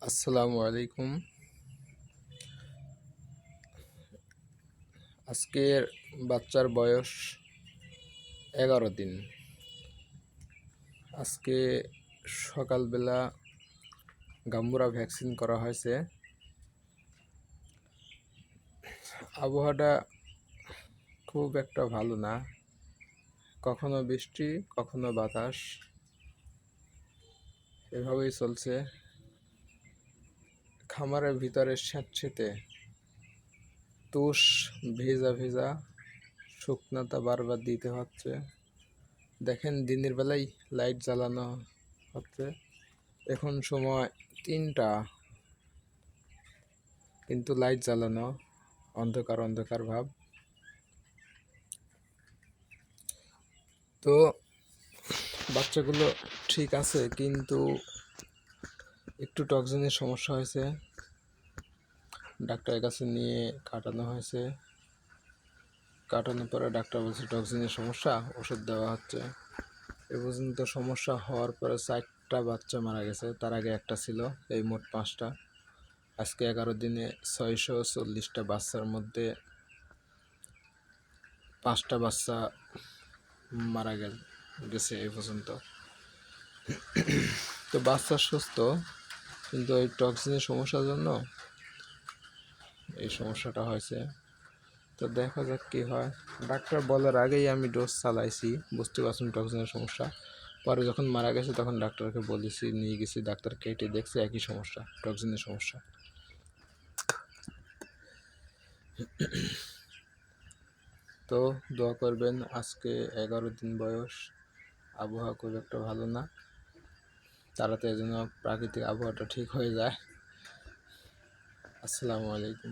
আসসালামু আলাইকুম। আজকের বাচ্চার বয়স 11 দিন। আজকে সকালবেলা গাম্বুরা ভ্যাকসিন করা হয়েছে। আবহাওয়াটা খুব একটা ভালো না, কখনো বৃষ্টি কখনো বাতাস, এভাবেই চলছে। খামারের ভিতরে স্যাঁতসেঁতে তুষ ভেজা ভেজা, শুকনাটা বারবার দিতে হচ্ছে। দেখেন দিনের বেলায় লাইট জ্বালানো হচ্ছে, এখন সময় 3টা, কিন্তু লাইট জ্বালানো, অন্ধকার অন্ধকার ভাব। তো বাচ্চাগুলো ঠিক আছে, কিন্তু একটু টক্সিনের সমস্যা হয়েছে। ডাক্তারের কাছে নিয়ে কাটানো হয়েছে। কাটানোর পরে ডাক্তার বলছে টক্সিনের সমস্যা, ওষুধ দেওয়া হচ্ছে। এ পর্যন্ত সমস্যা হওয়ার পরে 4টা বাচ্চা মারা গেছে, তার আগে একটা ছিল, এই মোট 5টা। আজকে 11 দিনে 640টা বাচ্চার মধ্যে 5টা বাচ্চা মারা গেছে এই পর্যন্ত। তো বাচ্চা সুস্থ, কিন্তু এই টক্সিনের সমস্যার জন্য এই সমস্যাটা হয়েছে। তো দেখা যাক কী হয়। ডাক্তার বলার আগেই আমি ডোজ চালাইছি, বুঝতে পারছেন টক্সিনের সমস্যা। পরে যখন মারা গেছে তখন ডাক্তারকে বলেছি, নিয়ে গেছি, ডাক্তার কেটে দেখছে একই সমস্যা, টক্সিনের সমস্যা। তো দোয়া করবেন। আজকে 11 দিন বয়স, আবহাওয়া খুব একটা ভালো না, তাড়াতাড়ি যেন প্রাকৃতিক আবহাওয়াটা ঠিক হয়ে যায়। আসসালামু আলাইকুম।